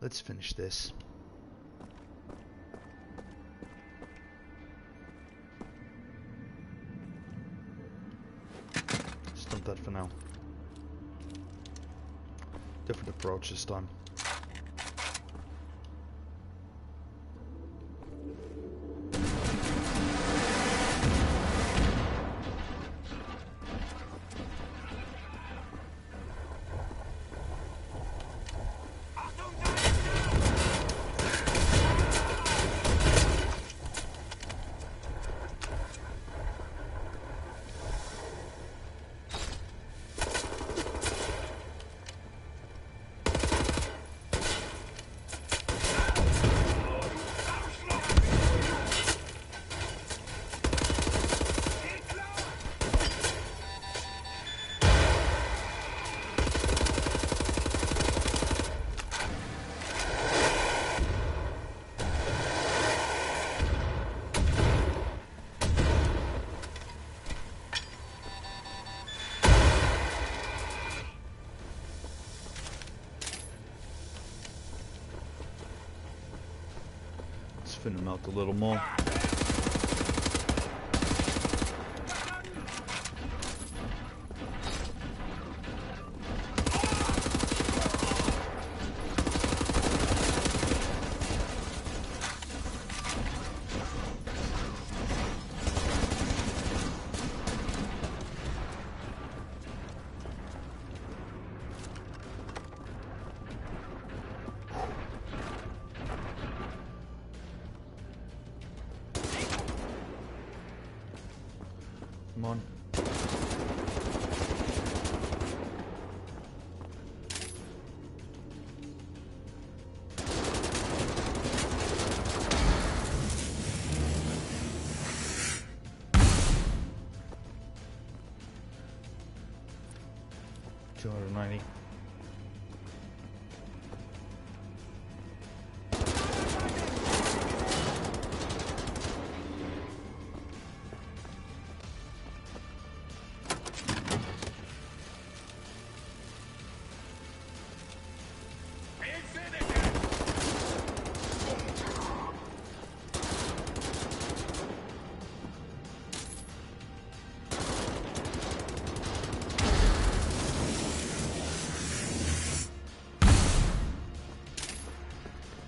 Let's finish this. Stop that for now. Different approach this time. Thin him out a little more. Come on. $290.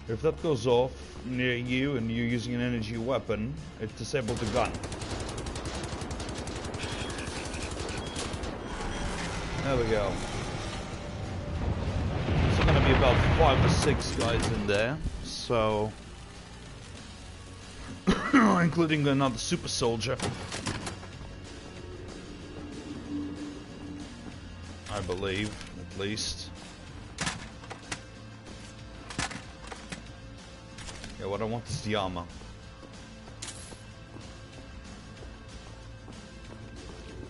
If that goes off near you and you're using an energy weapon, it disables the gun. There we go. There's gonna be about 5 or 6 guys in there, so including another super soldier. I believe, at least. Yeah, what I want is the armor.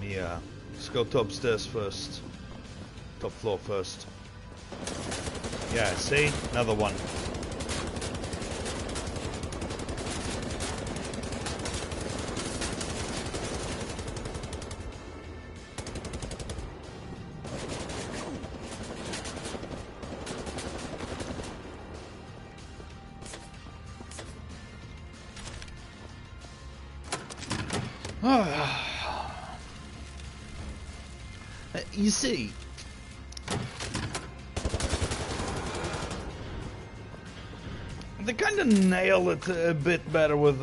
Yeah, let's go to upstairs first. Top floor first. Yeah, see? Another one. You see, they kind of nail it a bit better with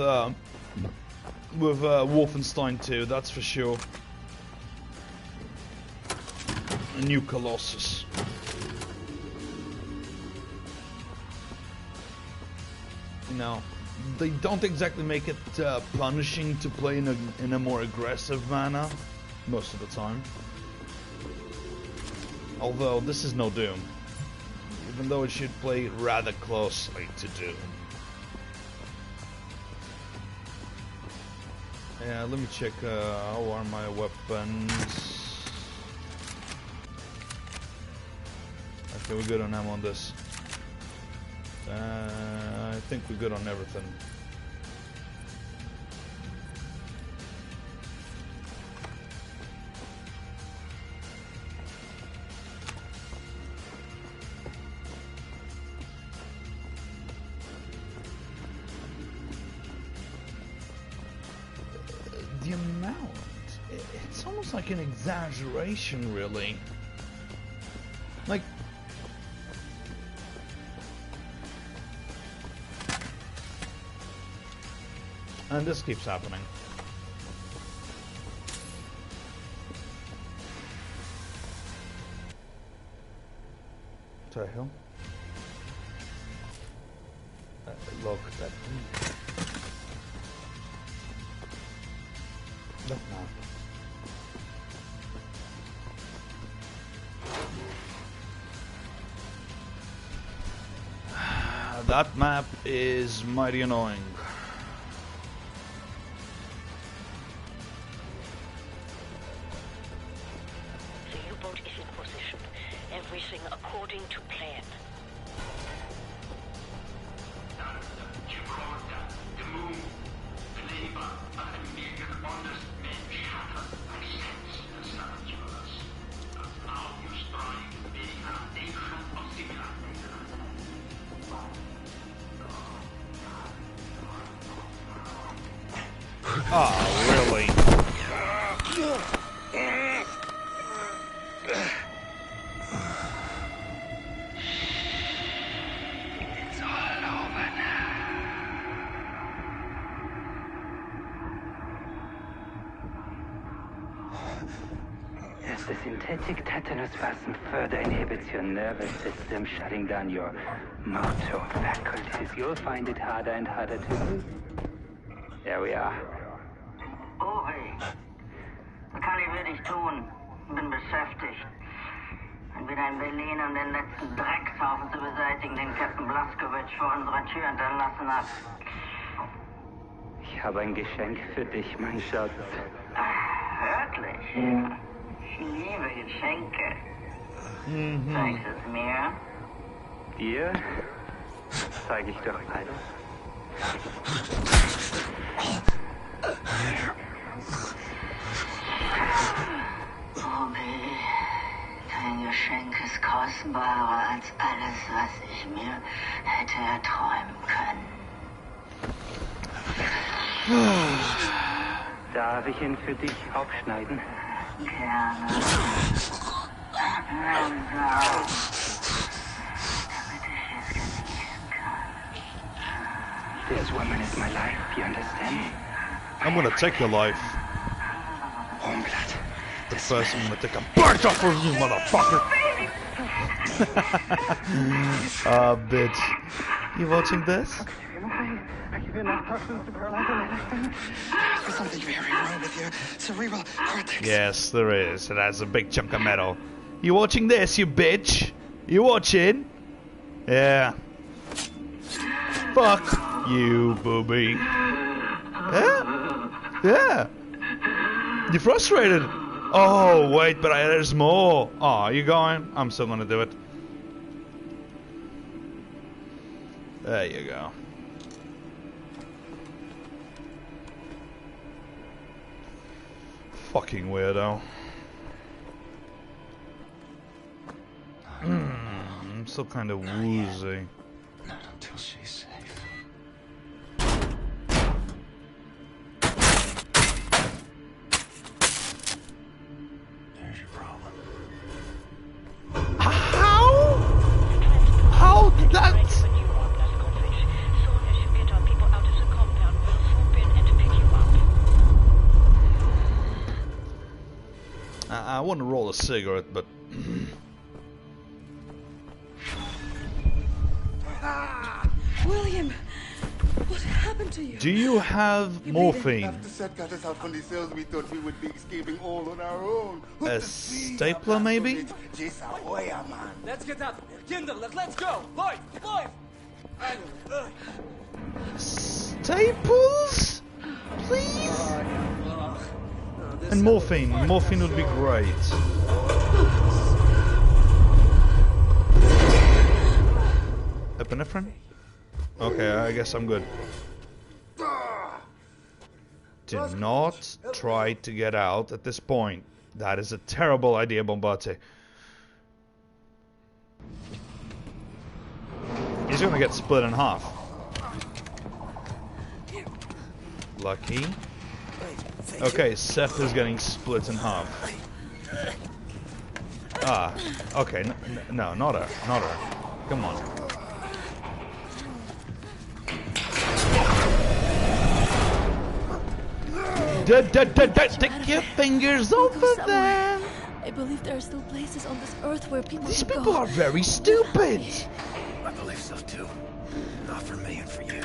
Wolfenstein 2, that's for sure. A new Colossus. No, they don't exactly make it punishing to play in a more aggressive manner most of the time. Although this is no Doom, even though it should play rather closely to Doom. Yeah, let me check how are my weapons. Okay, we're good on ammo on this. I think we're good on everything. seems like an exaggeration, really. Like... And this keeps happening. What the hell? Look, that... That map. That map is mighty annoying. The U-boat is in position. Everything according to plan. Oh, really? It's all over now. As the synthetic tetanus wasm further inhibits your nervous system, shutting down your motor faculties, you'll find it harder and harder to breathe. There we are. Uri, was kann ich wirklich tun? Bin beschäftigt. Entweder in Berlin, um den letzten Dreckshaufen zu beseitigen, den Captain Blaskowitz vor unserer Tür hinterlassen hat. Ich habe ein Geschenk für dich, mein Schatz. Wirklich? Ich liebe Geschenke. Zeigst du es mir? Dir zeige ich doch alles. Bobby, dein Geschenk ist kostbarer als alles, was ich mir hätte erträumen können. Darf ich ihn für dich aufschneiden? Gerne. Damit ich es genießen kann. This woman is my life, you understand? I'm gonna take your life. Hornblood. The first one to take a bird off of you, motherfucker! Bitch. You watching this? I give you enough toxins to paralyze an intestine. There's something very wrong with your cerebral cortex. Yes, there is. It has a big chunk of metal. You watching this, you bitch? You watching? Yeah. Fuck you, booby. Yeah? Yeah. You're frustrated. Oh, wait, but there's more. Oh, you going? I'm still gonna do it. There you go. Fucking weirdo. I'm still kind of woozy. Not until she's safe. There's your problem. How did that? I want to roll a cigarette, but William, what happened to you? do you have morphine? After Seth got us out from the cells, we thought we would be escaping all on our own. A stapler, maybe? Just a warrior, man. Let's get out of here. Kinder, let's go. Lloyd, Lloyd. Staples? Please? And morphine. Morphine would be great. Epinephrine? Okay, I guess I'm good. Do not try to get out at this point. That is a terrible idea, Bombate. He's gonna get split in half. Lucky. Okay, Seth is getting split in half. Ah, okay, no, not her, not her. Come on. Take your fingers off of them! I believe there are still places on this earth where people These can people go. are very stupid! I believe so too. Not for me and for you.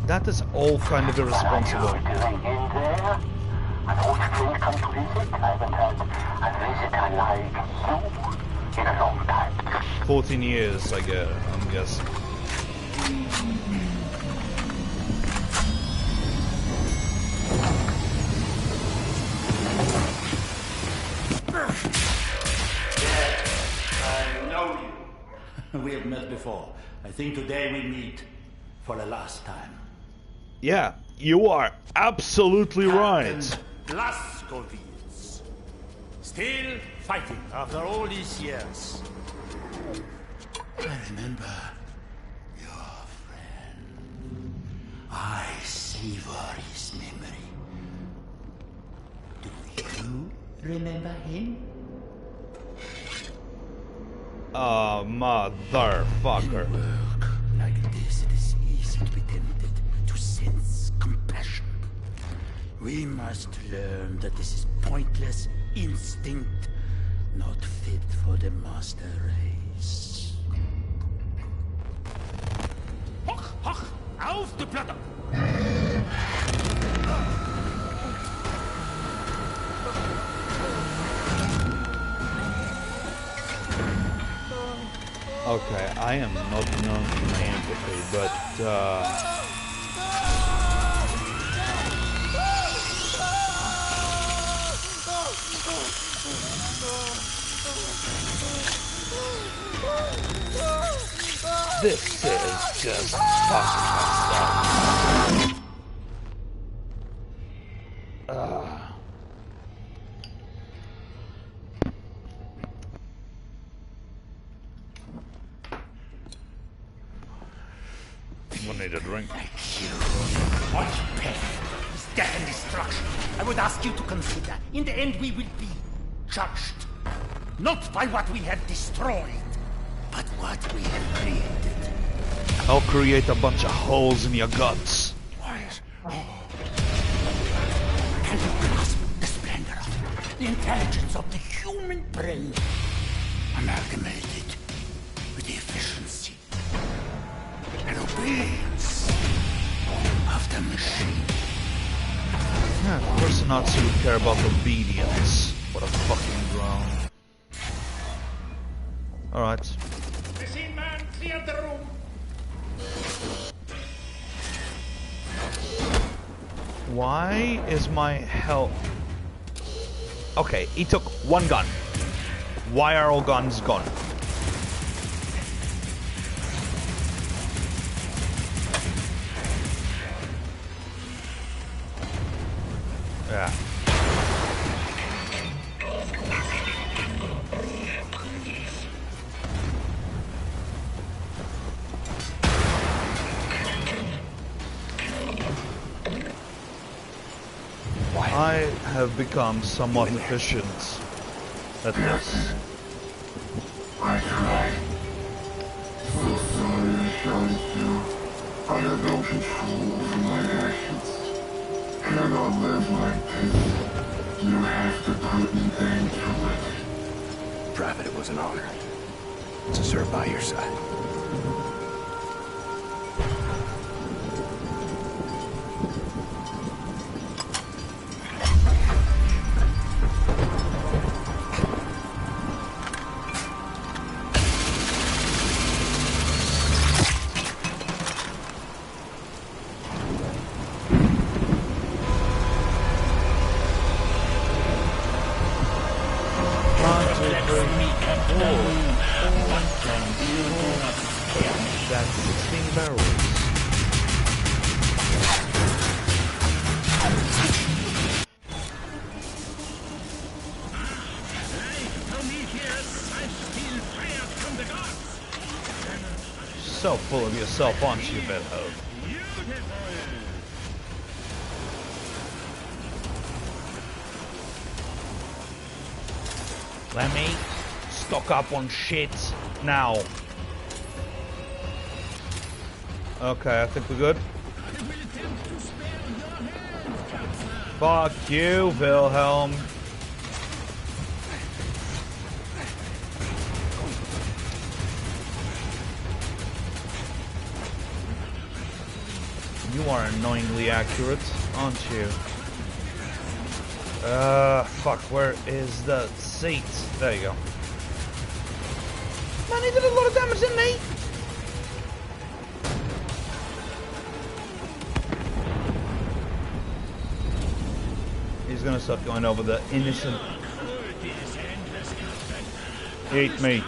That is all kind of irresponsible. Doing in there? An old friend come to visit? I haven't had a visitor like you in a long time. 14 years, I guess, I'm guessing. I know you. We have met before. I think today we meet for the last time. Yeah, you are absolutely right. Blazkowicz. Still fighting after all these years. I remember your friend. I savor his memory. Do you remember him? Oh, motherfucker. Work like this, it is easy to be tempted to sense compassion. We must learn that this is pointless instinct, not fit for the master race. Hoch, hoch, auf die Platte! Okay, I am not known for my empathy, but this is just fucking messed up. We'll need a drink. What pain is death and destruction? I would ask you to consider. In the end, we will be judged. Not by what we have destroyed, but what we have created. I'll create a bunch of holes in your guts. Quiet. Can you grasp the splendor of it? The intelligence of the human brain, amalgamated with the efficiency and obedience of the machine. Yeah, of course the Nazi would care about obedience. What a fucking drone. Alright. Machine man, clear the room. Why is my health... Okay, he took one gun. Why are all guns gone? Yeah. I have become somewhat efficient at this. I tried. So sorry I shouted you. I have no control over my actions. Cannot live like this. You have to put an end to it. Private, it was an honor to serve by your side. Let me captain. What can you do? so full of yourself, aren't you, Wilhelm? Let me stock up on shit now. Okay, I think we're good. Fuck you, Wilhelm. You are annoyingly accurate, aren't you? Fuck, where is the seat? There you go. Man, he did a lot of damage, didn't he? He's gonna start going over the innocent. Eat me.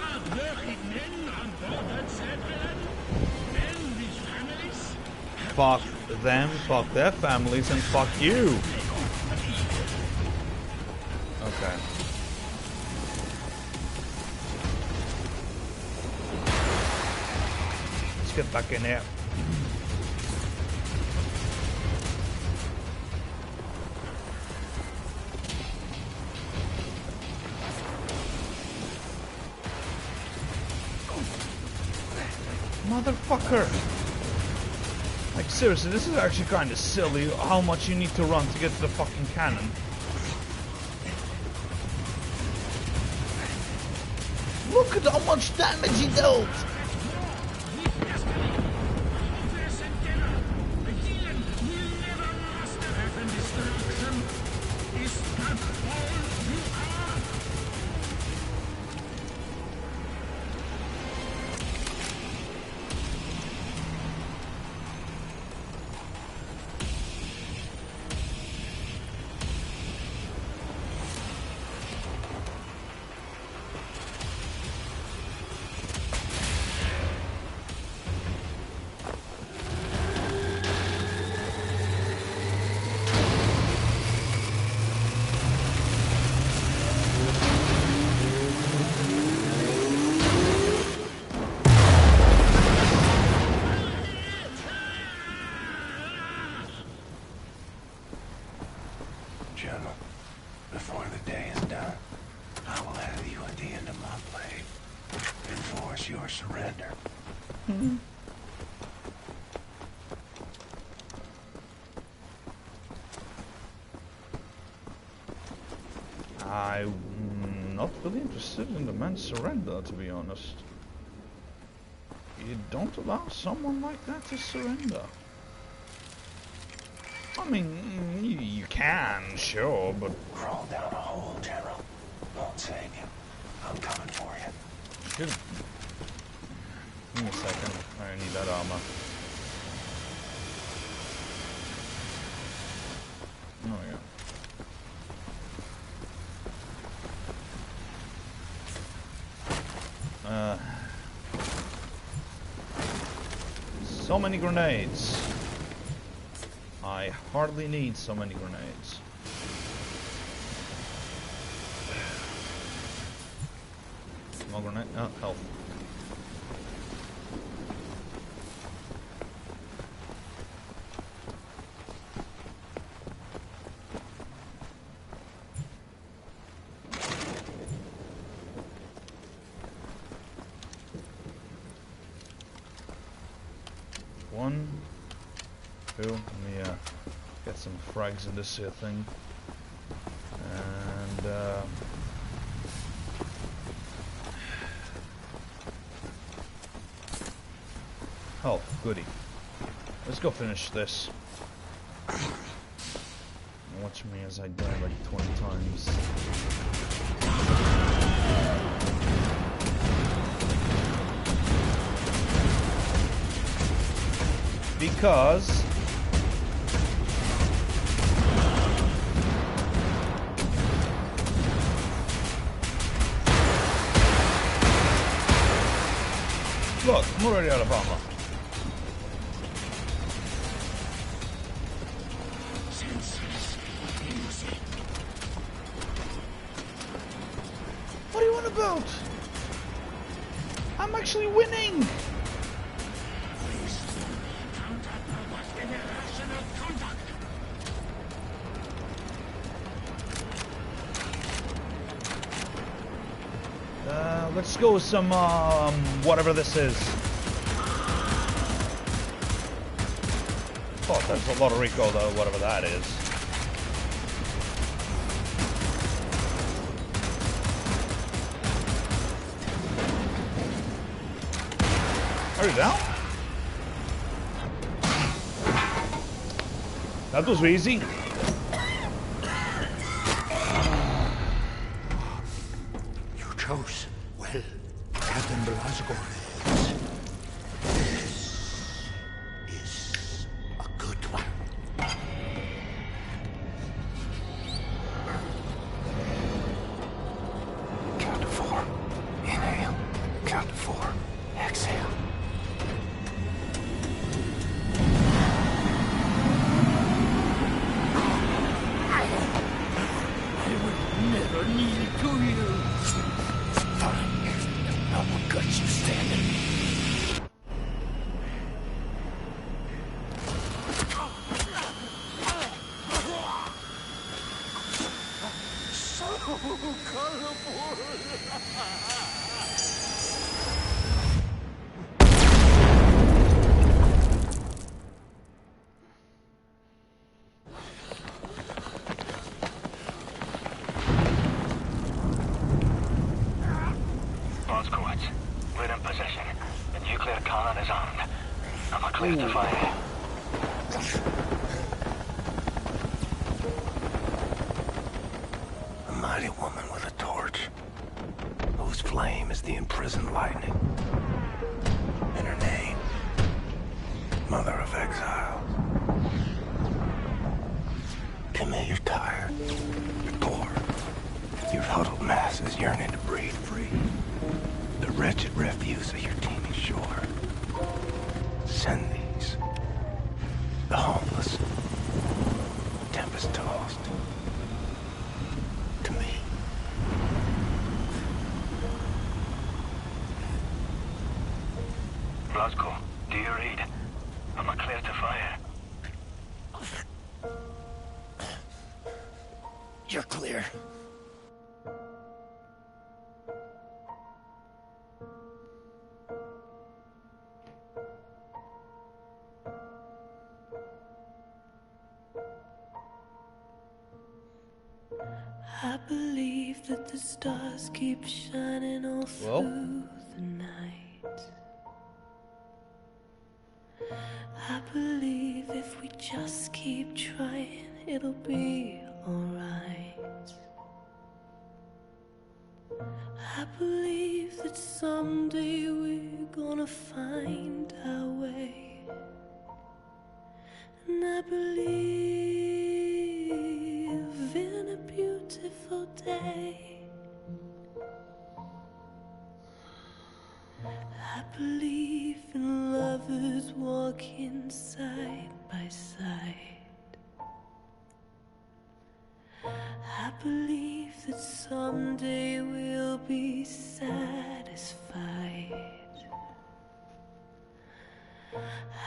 Fuck them, fuck their families, and fuck you. Okay. Let's get back in here. Motherfucker! Like, seriously, this is actually kind of silly how much you need to run to get to the fucking cannon. Look at how much damage he dealt! General, before the day is done, I will have you at the end of my blade. Enforce your surrender. I'm not really interested in the man's surrender, to be honest. You don't allow someone like that to surrender. I mean, you can, sure, but... Crawl down a hole, General. Won't save you. I'm coming for you. Should... Give me a second. I need that armor. Oh, yeah. So many grenades. I hardly need so many grenades. More grenade? Oh, health. One, two, let me get some frags in this here thing. And oh, goody. Let's go finish this. Watch me as I die like 20 times. Because look, I'm already out of armor. What are you on about? I'm actually winning! Let's go with some, whatever this is. Oh, that's a lot of recoil, though, whatever that is. Are you down? That was easy. You chose well, Captain Blasco. This is a good one. Count to 4. Inhale. Count to 4. Exhale. Never needed to you. Fine. I will gut you standing. So colorful. We're in possession. The nuclear cannon is armed. I'm clear to fire. A mighty woman with a torch, whose flame is the imprisoned lightning. And her name, Mother of Exiles. Camille, you're tired. You're bored. Your huddled masses yearning to breathe free. The wretched refuse of your teeming shore. Send these. The homeless, tempest-tossed, to me. Blasco, do you read? I'm clear to fire. You're clear. I believe that the stars keep shining all through the night. I believe if we just keep trying, it'll be alright. I believe that someday we're gonna find our way. And I believe in a beautiful day. I believe in lovers walking side by side. I believe that someday we'll be satisfied.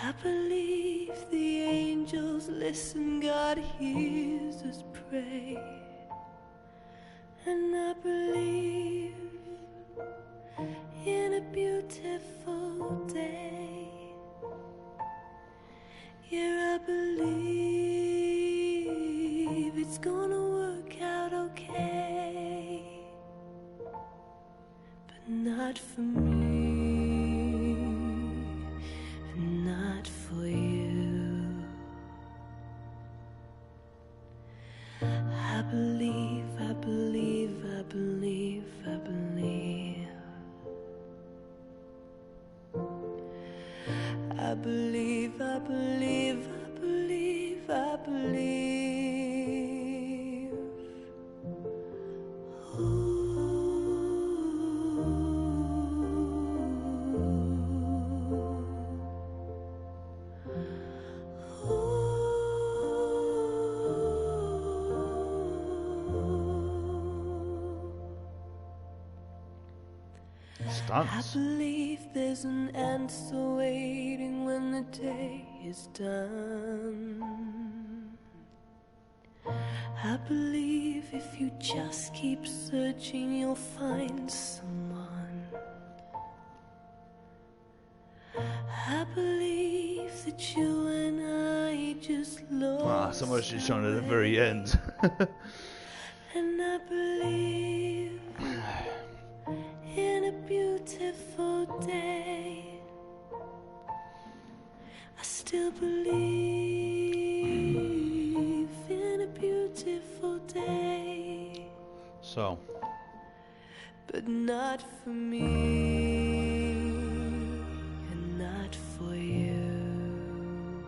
I believe the angels listen, God hears us pray. And I believe in a beautiful day. Yeah, I believe it's gonna work out okay. But not for me, and not for you. I believe, I believe, I believe, I believe. I believe, I believe, I believe, I believe. Stunts. I believe there's an answer waiting when the day is done. I believe if you just keep searching, you'll find someone. north so much is shown at the very end. and I believe in a beautiful day. I still believe in a beautiful day. So. But not for me, and not for you.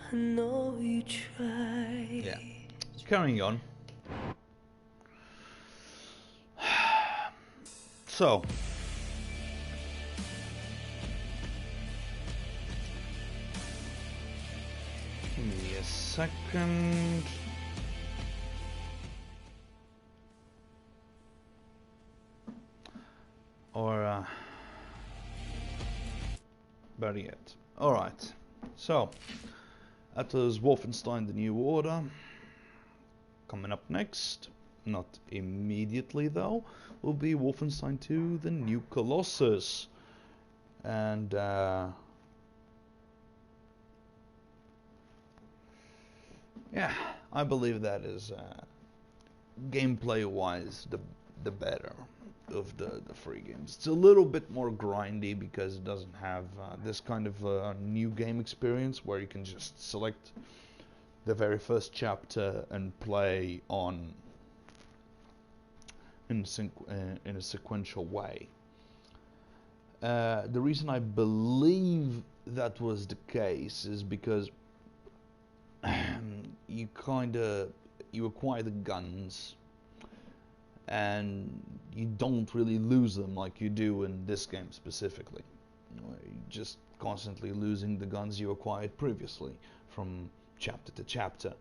I know you tried. Yeah. Carrying on. So. Give me a second. Or, better yet. Alright, so, that was Wolfenstein: The New Order. Coming up next, not immediately though, will be Wolfenstein 2: The New Colossus. And, yeah, I believe that is, gameplay-wise, the better of the free games. It's a little bit more grindy because it doesn't have this kind of new game experience where you can just select the very first chapter and play on in a sequential way. The reason I believe that was the case is because you acquire the guns and you don't really lose them like you do in this game specifically. You're just constantly losing the guns you acquired previously from chapter to chapter.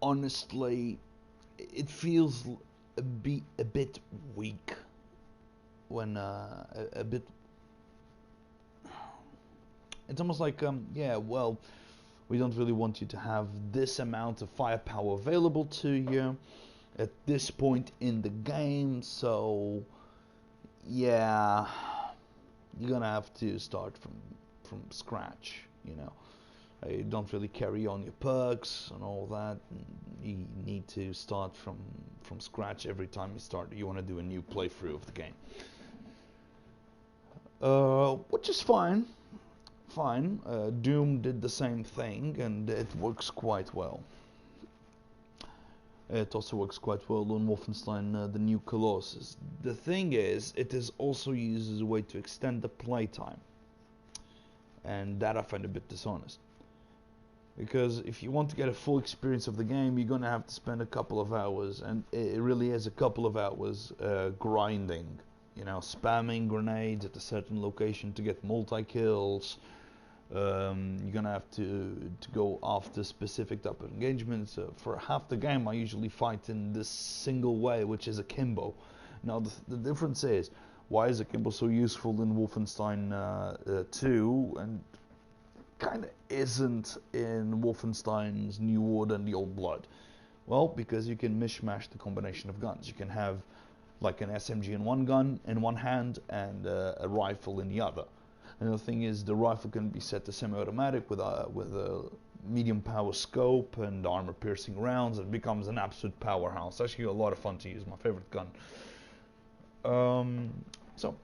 Honestly, it feels a bit weak when a bit. It's almost like yeah, well, we don't really want you to have this amount of firepower available to you at this point in the game, so yeah, you're gonna have to start from scratch, you know. You don't really carry on your perks and all that. You need to start from scratch every time you want to do a new playthrough of the game. Which is fine. Doom did the same thing, and it works quite well. It also works quite well on Wolfenstein: The New Colossus. The thing is, it is also used as a way to extend the playtime, and that I find a bit dishonest. Because if you want to get a full experience of the game, you're gonna have to spend a couple of hours, and it really is a couple of hours grinding. You know, spamming grenades at a certain location to get multi-kills. You're gonna have to go after specific type of engagements. For half the game I usually fight in this single way, which is akimbo. Now the difference is, why is akimbo so useful in Wolfenstein 2 and kinda isn't in Wolfenstein's New Order and the Old Blood? Well, because you can mishmash the combination of guns. You can have like an SMG in one gun in one hand and a rifle in the other. And the thing is, the rifle can be set to semi-automatic with a medium power scope and armor-piercing rounds. It becomes an absolute powerhouse. Actually, a lot of fun to use. My favorite gun. So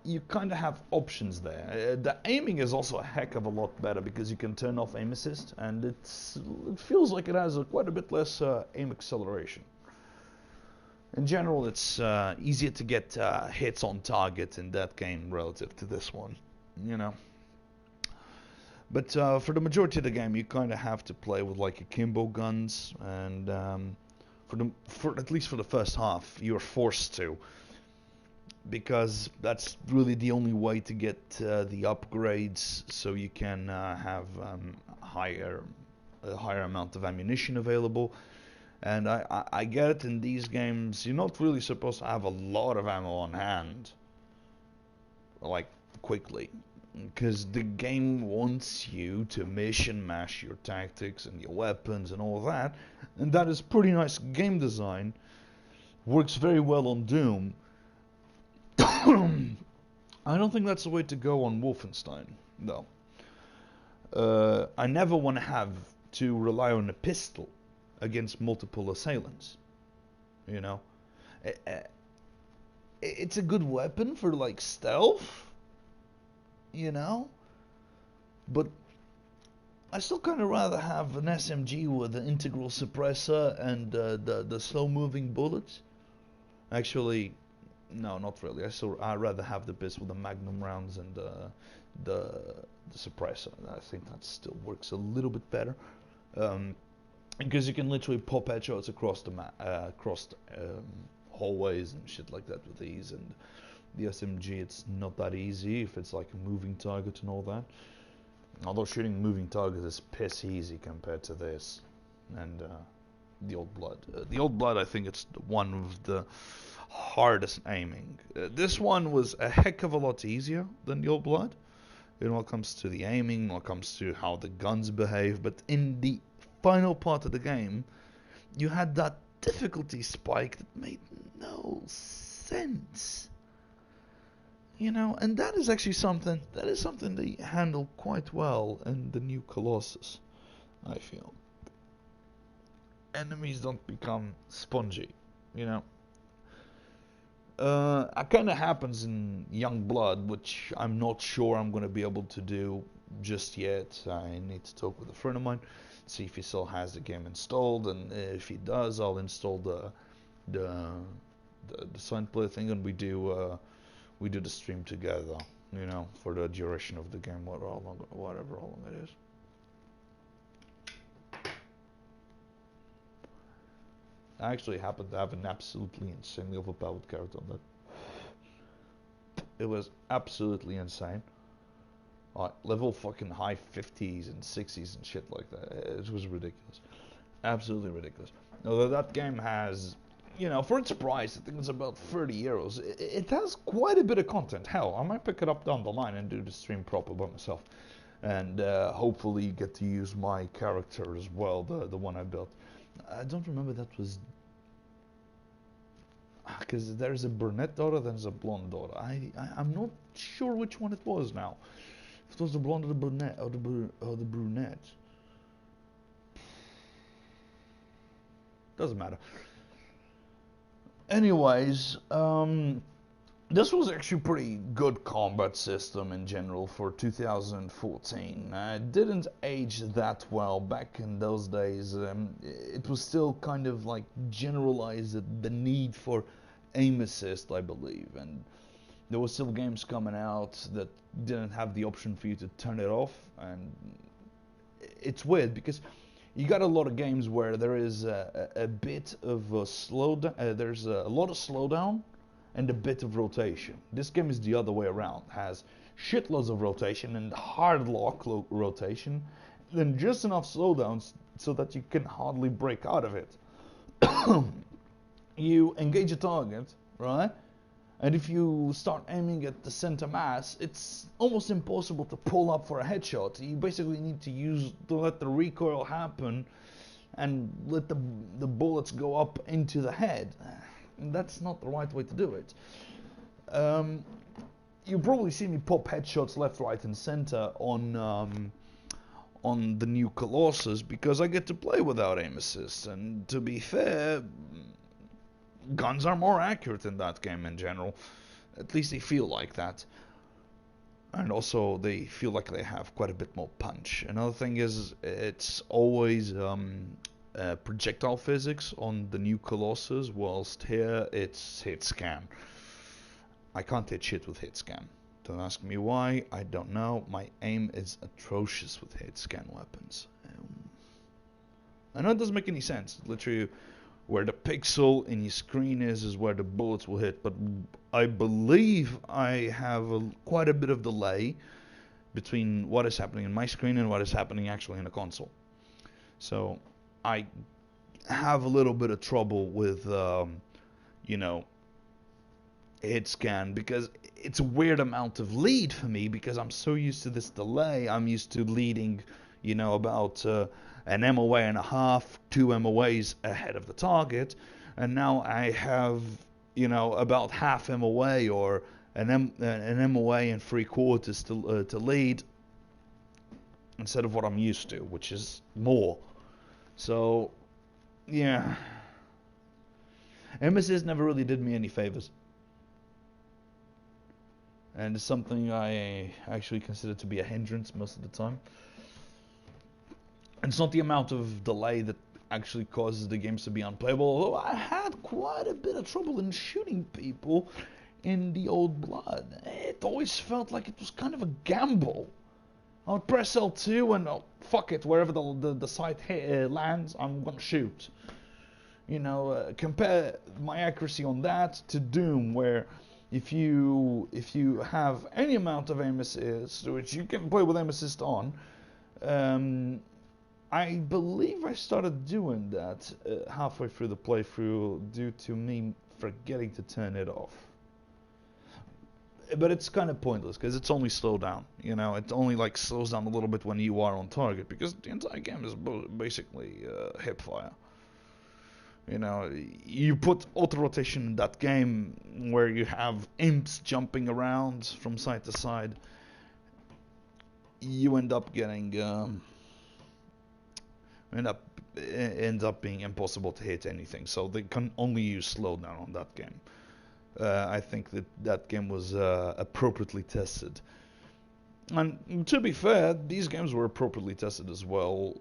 you kind of have options there. The aiming is also a heck of a lot better because you can turn off aim assist, and it feels like it has quite a bit less aim acceleration. In general, it's easier to get hits on target in that game relative to this one, you know. But for the majority of the game, you kind of have to play with like akimbo guns, and for at least for the first half, you're forced to, because that's really the only way to get the upgrades, so you can have a higher amount of ammunition available. And I get it, in these games you're not really supposed to have a lot of ammo on hand, like quickly, because the game wants you to mission mash your tactics and your weapons and all that, and that is pretty nice game design. Works very well on Doom. I don't think that's the way to go on Wolfenstein, though. I never want to have to rely on a pistol against multiple assailants. You know, it's a good weapon for like stealth. You know, but I still kind of rather have an SMG with an integral suppressor and the slow-moving bullets. Actually, no, not really. I'd rather have the bits with the magnum rounds and the suppressor. I think that still works a little bit better, because you can literally pop headshots across the hallways and shit like that with these. And the SMG, it's not that easy if it's like a moving target and all that. Although shooting moving targets is piss easy compared to this and the Old Blood. The Old Blood, I think it's one of the hardest aiming. This one was a heck of a lot easier than the Old Blood. When it comes to the aiming, when it comes to how the guns behave. But in the final part of the game, you had that difficulty spike that made no sense. You know, and that is actually something they handle quite well in the new Colossus, I feel. Enemies don't become spongy, you know. It kind of happens in Young Blood, which I'm not sure I'm going to be able to do just yet. I need to talk with a friend of mine, see if he still has the game installed, and if he does, I'll install the signed play thing, and we do the stream together, you know, for the duration of the game, whatever how long it is. I actually happen to have an absolutely insanely overpowered character on that. It was absolutely insane. Level fucking high 50s and 60s and shit like that. It was ridiculous. Absolutely ridiculous. Although that game has, you know, for its price, I think it's about 30 euros. It has quite a bit of content. Hell, I might pick it up down the line and do the stream proper by myself. And hopefully get to use my character as well, the one I built. I don't remember that was... Because there's a brunette daughter, then there's a blonde daughter. I'm not sure which one it was now. If it was the blonde or the brunette, or the brunette. Doesn't matter. Anyways, this was actually pretty good combat system in general for 2014. It didn't age that well back in those days. It was still kind of like generalized the need for aim assist, I believe, and there were still games coming out that didn't have the option for you to turn it off. And it's weird because you got a lot of games where there is a bit of a slowdown. There's a lot of slowdown and a bit of rotation. This game is the other way around. It has shitloads of rotation and hard lock rotation, then just enough slowdowns so that you can hardly break out of it. You engage a target, right? And if you start aiming at the center mass, it's almost impossible to pull up for a headshot. You basically need to let the recoil happen and let the bullets go up into the head. And that's not the right way to do it. You'll probably see me pop headshots left, right, and center on the new Colossus because I get to play without aim assist. And to be fair, guns are more accurate in that game in general. At least they feel like that. And also they feel like they have quite a bit more punch. Another thing is it's always projectile physics on the new Colossus, whilst here it's hit scan. I can't hit shit with hit scan. Don't ask me why, I don't know. My aim is atrocious with hit scan weapons. I know it doesn't make any sense. Literally, where the pixel in your screen is where the bullets will hit, but I believe I have quite a bit of delay between what is happening in my screen and what is happening actually in the console. So I have a little bit of trouble with, you know, hit scan because it's a weird amount of lead for me because I'm so used to this delay. I'm used to leading, you know, about an MOA and a half, 2 MOAs ahead of the target, and now I have, you know, about half MOA or an MOA and 3/4 to lead, instead of what I'm used to, which is more. So, yeah. MSS never really did me any favors. And it's something I actually consider to be a hindrance most of the time. It's not the amount of delay that actually causes the games to be unplayable, although I had quite a bit of trouble in shooting people in the Old Blood. It always felt like it was kind of a gamble. I would press L2 and oh, fuck it, wherever the sight lands, I'm gonna shoot. You know, compare my accuracy on that to Doom, where if you have any amount of aim assist, which you can play with aim assist on, I believe I started doing that halfway through the playthrough due to me forgetting to turn it off. But it's kind of pointless because it's only slowed down. You know, it only like slows down a little bit when you are on target, because the entire game is basically hipfire. You know, you put auto rotation in that game where you have imps jumping around from side to side. You end up getting ends up being impossible to hit anything. So they can only use slowdown on that game. I think that game was appropriately tested. And to be fair, these games were appropriately tested as well.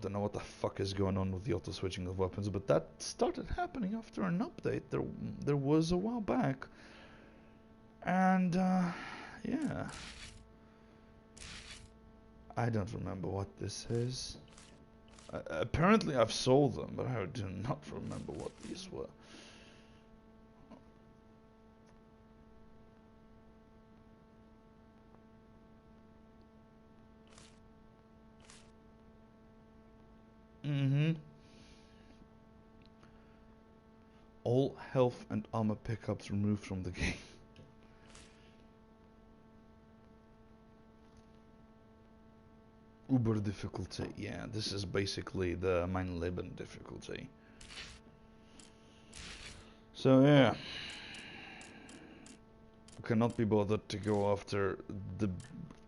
Don't know what the fuck is going on with the auto switching of weapons, but that started happening after an update. There was a while back, and yeah, I don't remember what this is. Apparently, I've sold them, but I do not remember what these were. All health and armor pickups removed from the game. Uber difficulty. Yeah, this is basically the Mein Leben difficulty. So yeah, cannot be bothered to go after the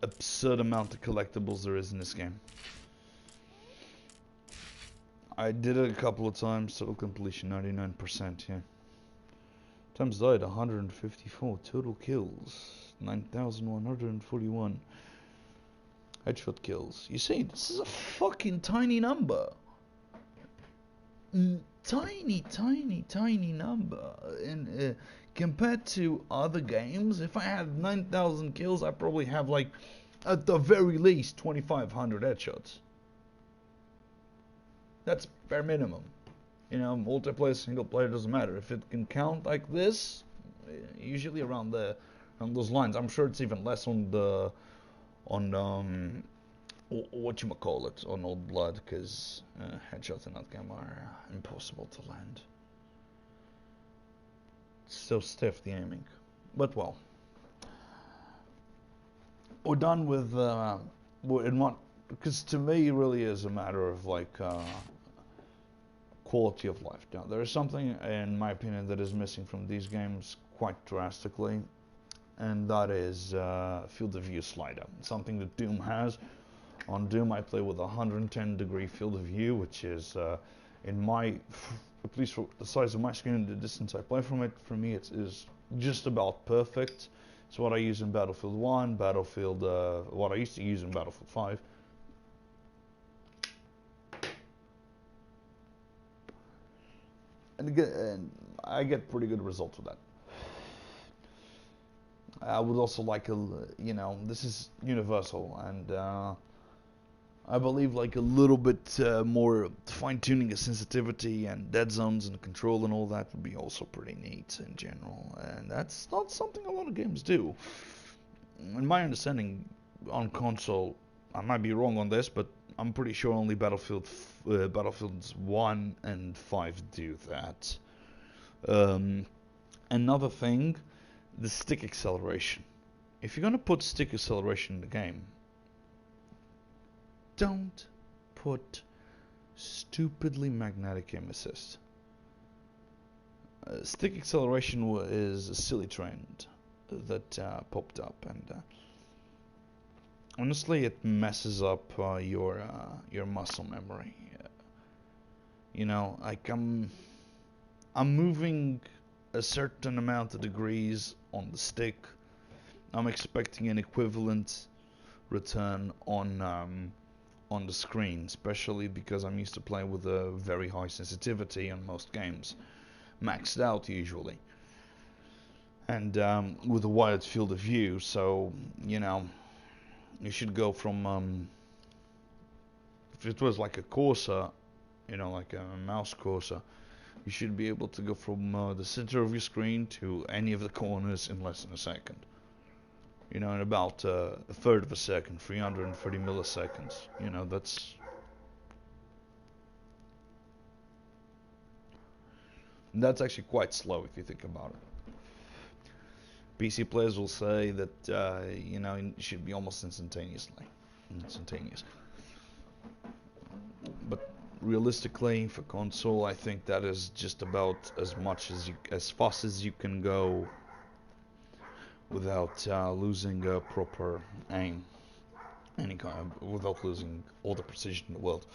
absurd amount of collectibles there is in this game. I did it a couple of times, total completion 99%, yeah. Times died 154, total kills 9,141. Headshot kills. You see, this is a fucking tiny number. Tiny number. And compared to other games, if I had 9,000 kills, I probably have like, at the very least, 2,500 headshots. That's bare minimum. You know, multiplayer, single player, doesn't matter. If it can count like this, usually around those lines. I'm sure it's even less on whatchamacallit, on Old Blood, because headshots in that game are impossible to land. It's so stiff, the aiming. But well, we're done with because to me it really is a matter of like quality of life. Now, there is something, in my opinion, that is missing from these games quite drastically, and that is field of view slider. Something that Doom has. On Doom, I play with 110 degree field of view, which is, at least for the size of my screen and the distance I play from it, for me it is just about perfect. It's what I use in Battlefield 1, what I used to use in Battlefield 5. And I get pretty good results with that. I would also like this is universal, and I believe like a little bit more fine-tuning of sensitivity and dead zones and control and all that would be also pretty neat in general, and that's not something a lot of games do. In my understanding, on console, I might be wrong on this, but I'm pretty sure only Battlefields 1 and 5 do that. Another thing, the stick acceleration. If you're gonna put stick acceleration in the game, don't put stupidly magnetic aim assist. Stick acceleration is a silly trend that popped up, and honestly, it messes up your muscle memory. You know, like I'm moving a certain amount of degrees on the stick. I'm expecting an equivalent return on the screen, especially because I'm used to playing with a very high sensitivity on most games, maxed out usually, and with a wide field of view. So you know, you should go from if it was like a cursor, you know, like a mouse cursor, you should be able to go from the center of your screen to any of the corners in less than a second. You know, in about a third of a second, 330 milliseconds. You know, that's actually quite slow if you think about it. PC players will say that you know, it should be almost instantaneous. But realistically, for console, I think that is just about as fast as you can go without losing a proper aim, without losing all the precision in the world.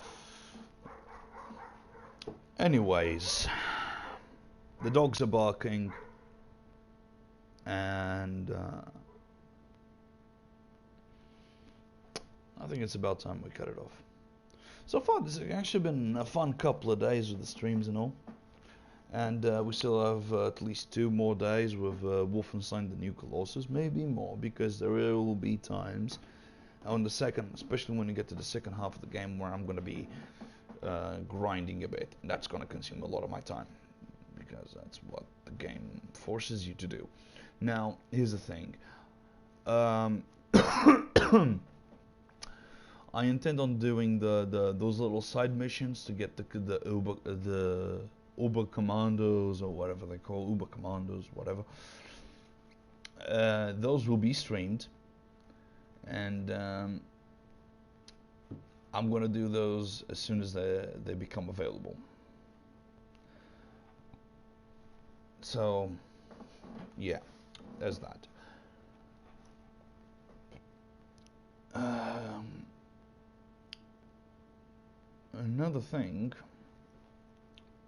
Anyways, the dogs are barking, and I think it's about time we cut it off. So far, this has actually been a fun couple of days with the streams and all. And we still have at least 2 more days with Wolfenstein: The New Colossus, maybe more, because there will be times on the second, especially when you get to the second half of the game, where I'm going to be grinding a bit. That's going to consume a lot of my time, because that's what the game forces you to do. Now, here's the thing. I intend on doing those little side missions to get the Uber Commandos, or whatever they call Uber Commandos, whatever. Those will be streamed, and I'm gonna do those as soon as they become available. So, yeah, there's that. Another thing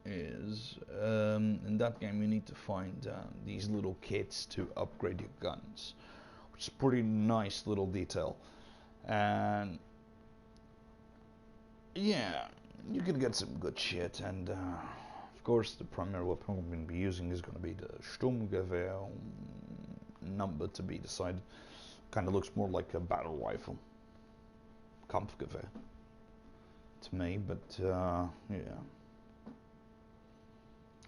is, in that game you need to find these little kits to upgrade your guns, which is a pretty nice little detail. And yeah, you can get some good shit, and of course the primary weapon I'm going to be using is going to be the Sturmgewehr, number to be decided. Kind of looks more like a battle rifle, Kampfgewehr to me, but yeah.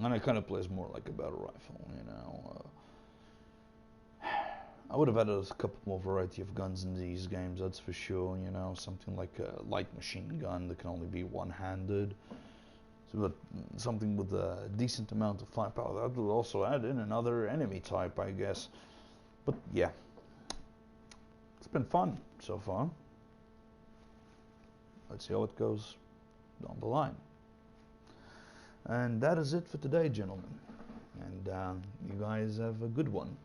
And it kind of plays more like a battle rifle, you know. I would have added a couple more variety of guns in these games, that's for sure, you know. Something like a light machine gun that can only be one-handed. But something with a decent amount of firepower. That would also add in another enemy type, I guess. But yeah, it's been fun so far. Let's see how it goes down the line. And that is it for today, gentlemen. And you guys have a good one.